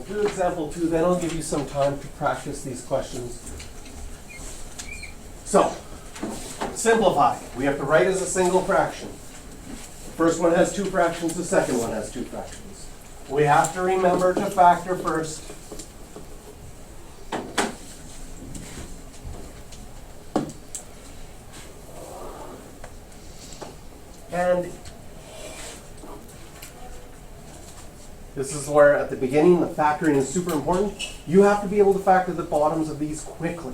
do example 2, then I'll give you some time to practice these questions. So, simplify. We have to write as a single fraction. The first one has 2 fractions, the second one has 2 fractions. We have to remember to factor first. And this is where at the beginning the factoring is super important. You have to be able to factor the bottoms of these quickly.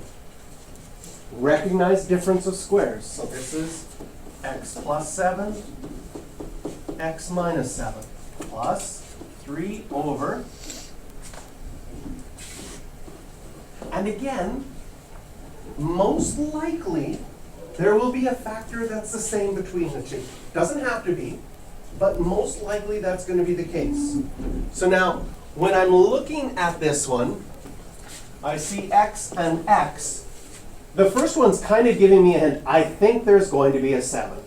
Recognize difference of squares. So this is x plus 7, x minus 7, plus 3 over. And again, most likely, there will be a factor that's the same between the two. Doesn't have to be, but most likely that's going to be the case. So now, when I'm looking at this one, I see x and x. The first one's kind of giving me a hint. I think there's going to be a 7.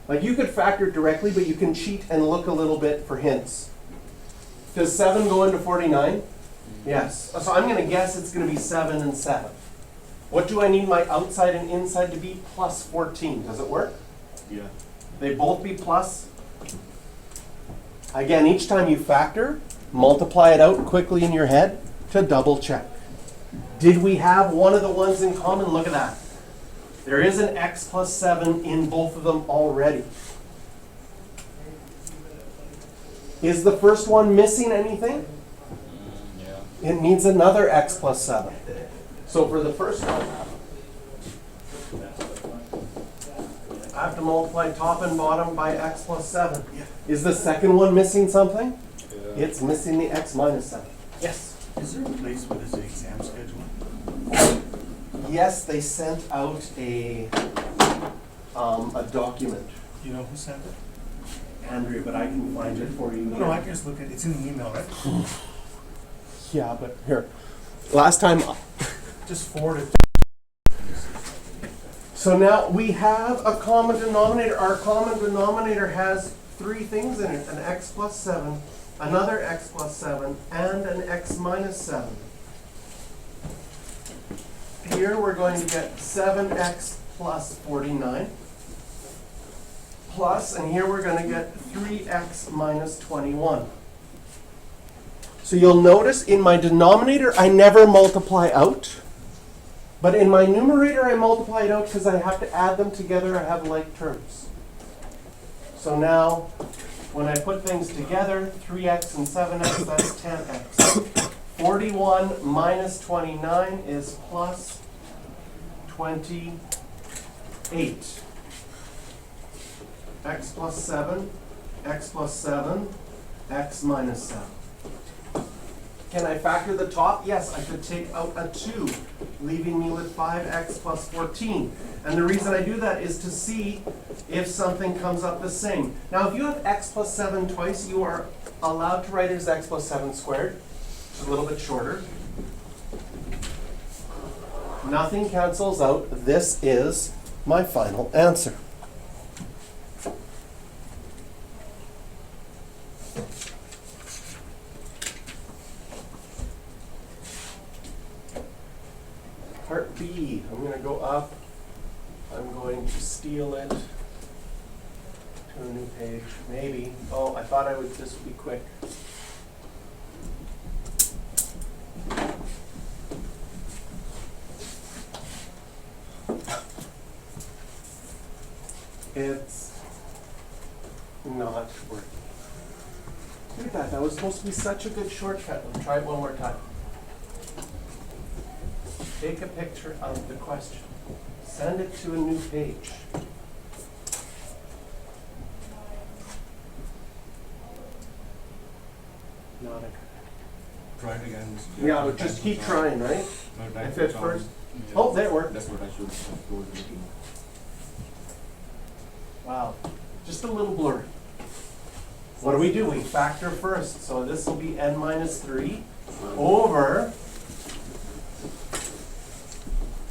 Like you could factor it directly, but you can cheat and look a little bit for hints. Does 7 go into 49? Yes. So I'm going to guess it's going to be 7 and 7. What do I need my outside and inside to be? Plus 14. Does it work? Yeah. They both be plus? Again, each time you factor, multiply it out quickly in your head to double check. Did we have one of the ones in common? Look at that. There is an x plus 7 in both of them already. Is the first one missing anything? Yeah. It needs another x plus 7. So for the first one, I have to multiply top and bottom by x plus 7. Is the second one missing something? Yeah. It's missing the x minus 7. Yes? Is there a place where there's an exam schedule? Yes, they sent out a document, You know who sent it? Andrea, but I can find it for you. No, I can just look at it. It's in the email, right? Yeah, but here. Last time. Just forward it. So now we have a common denominator. Our common denominator has 3 things in it: an x plus 7, another x plus 7, and an x minus 7. Here we're going to get 7x plus 49. Plus, and here we're going to get 3x minus 21. So you'll notice in my denominator I never multiply out. But in my numerator, I multiply it out because I have to add them together. I have like terms. So now, when I put things together, 3x and 7x, that's 10x. 41 minus 29 is plus 28. X plus 7, x plus 7, x minus 7. Can I factor the top? Yes, I could take out a 2, leaving me with 5x plus 14. And the reason I do that is to see if something comes up the same. Now, if you have x plus 7 twice, you are allowed to write it as x plus 7 squared, which is a little bit shorter. Nothing cancels out. This is my final answer. Part B, I'm going to go up. I'm going to steal it to a new page. Maybe. Oh, I thought this would be quick. It's not working. Look at that. That was supposed to be such a good shortcut. Let's try it one more time. Take a picture of the question. Send it to a new page. Not a good. Try it again. Yeah, but just keep trying, right? No, If at first. Oh, there it worked. That's what I should have told you. Wow. Just a little blurry. What do? We factor first. So this will be n minus 3 over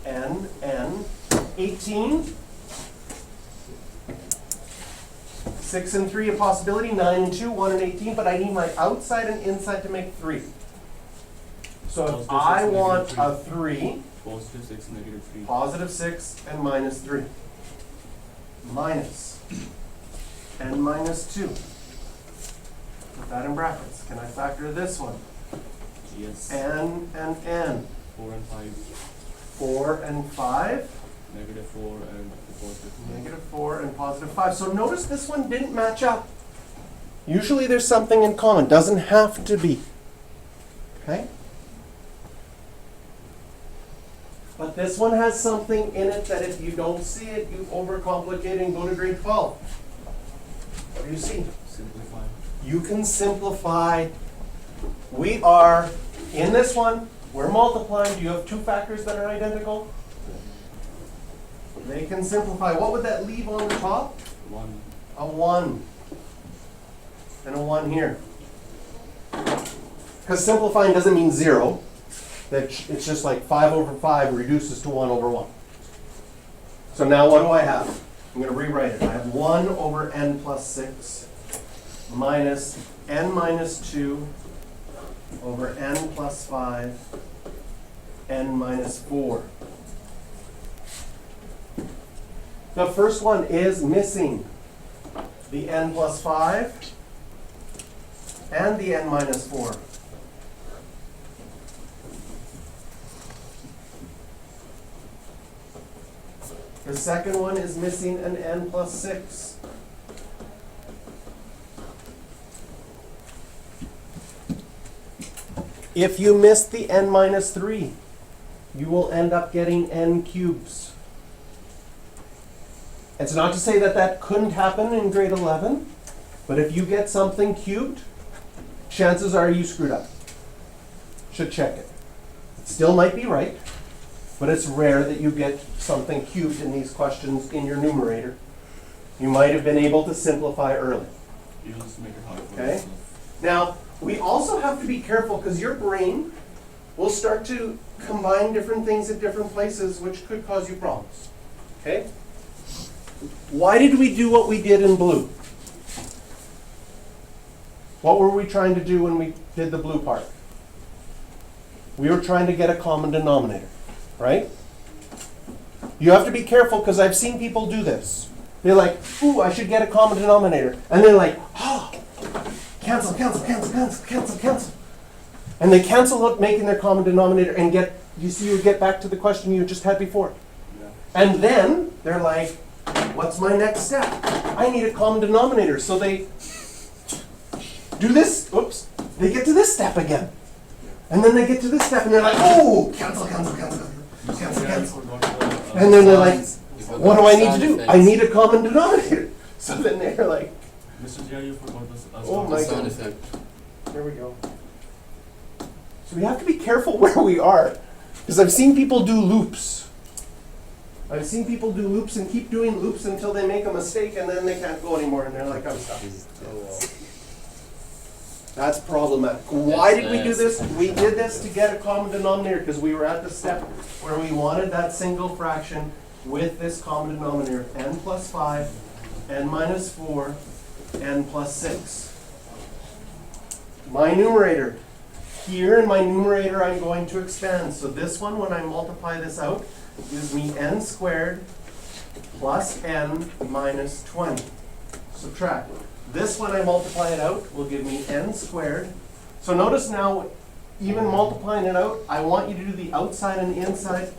n 18. 6 and 3 a possibility, 9 and 2, 1 and 18, but I need my outside and inside to make 3. So if Positive I 6, want negative a 3, Positive 6, negative 3. positive 6 and minus 3. Minus and minus 2. Put that in brackets. Can I factor this one? Yes. N and N. 4 and 5. 4 and 5. Negative 4 and positive 4. Negative 4 and positive 5. So notice this one didn't match up. Usually there's something in common. Doesn't have to be. Okay? But this one has something in it that if you don't see it, you overcomplicate and go to grade 12. What do you see? Simplify. You can simplify. We are, in this one, we're multiplying. Do you have two factors that are identical? They can simplify. What would that leave on the top? 1. A 1. And a 1 here. Because simplifying doesn't mean 0. It's just like 5 over 5 reduces to 1 over 1. So now what do I have? I'm going to rewrite it. I have 1 over n plus 6 minus n minus 2 over n plus 5 n minus 4. The first one is missing the n plus 5 and the n minus 4. The second one is missing an n plus 6. If you miss the n minus 3, you will end up getting n cubes. It's not to say that that couldn't happen in grade 11, but if you get something cubed, chances are you screwed up. Should check it. It still might be right, but it's rare that you get something cubed in these questions in your numerator. You might have been able to simplify early. You just make it hard for Okay. yourself. Now, we also have to be careful because your brain will start to combine different things at different places, which could cause you problems. Okay? Why did we do what we did in blue? What were we trying to do when we did the blue part? We were trying to get a common denominator, right? You have to be careful because I've seen people do this. They're like, ooh, I should get a common denominator. And they're like, oh, cancel, cancel, cancel, cancel, cancel, cancel. And they cancel out making their common denominator and you get back to the question you just had before. Yeah. And then they're like, what's my next step? I need a common denominator. So they do this, oops, they get to this step again. And then they get to this step and they're like, oh, cancel, cancel, cancel, cancel, Yeah, cancel. you forgot the, And then they're like, You forgot what do I need sound to do? effects. I need a common denominator. So then they're like, Mr. Jia, you forgot the Oh sound my Sound goodness. effect. here we go. So we have to be careful where we are. Because I've seen people do loops. I've seen people do loops and keep doing loops until they make a mistake and then they can't go anymore and they're like, I'm stuck. That's problematic. Why did we do this? We did this to get a common denominator because we were at the step where we wanted that single fraction with this common denominator, n plus 5, n minus 4, n plus 6. My numerator. Here in my numerator I'm going to expand. So this one, when I multiply this out, gives me n squared plus n minus 20. Subtract. This, when I multiply it out, will give me n squared. So notice now, even multiplying it out, I want you to do the outside and the inside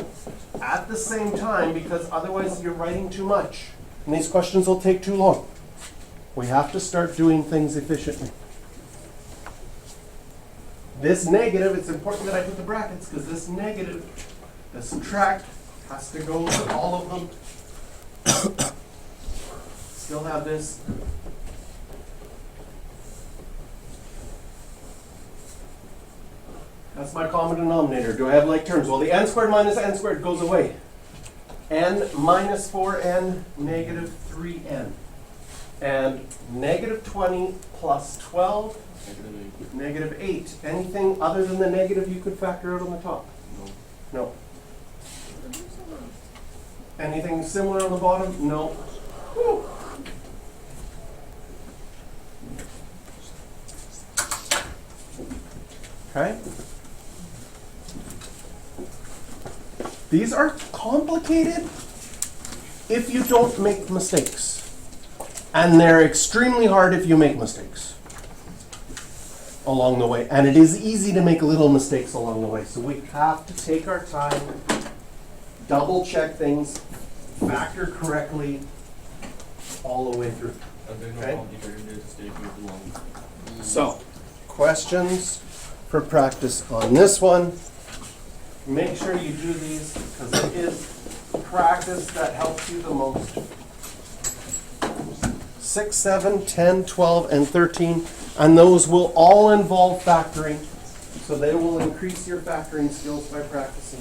at the same time because otherwise you're writing too much. And these questions will take too long. We have to start doing things efficiently. This negative, it's important that I put the brackets because this negative, the subtract, has to go with all of them. Still have this. That's my common denominator. Do I have like terms? Well, the n squared minus n squared goes away. N minus 4n, negative 3n. And negative 20 plus 12, negative negative 8. Anything other than the negative you could factor out on the top? 8. No. No. Anything similar on the bottom? No. Whew. Okay? These are complicated if you don't make mistakes. And they're extremely hard if you make mistakes along the way. And it is easy to make little mistakes along the way. So we have to take our time, double check things, factor correctly all the way through. Are there Okay. no complicated ways to stay for too long? So, questions for practice on this one. Make sure you do these because it is practice that helps you the most. 6, 7, 10, 12, and 13, and those will all involve factoring. So they will increase your factoring skills by practicing.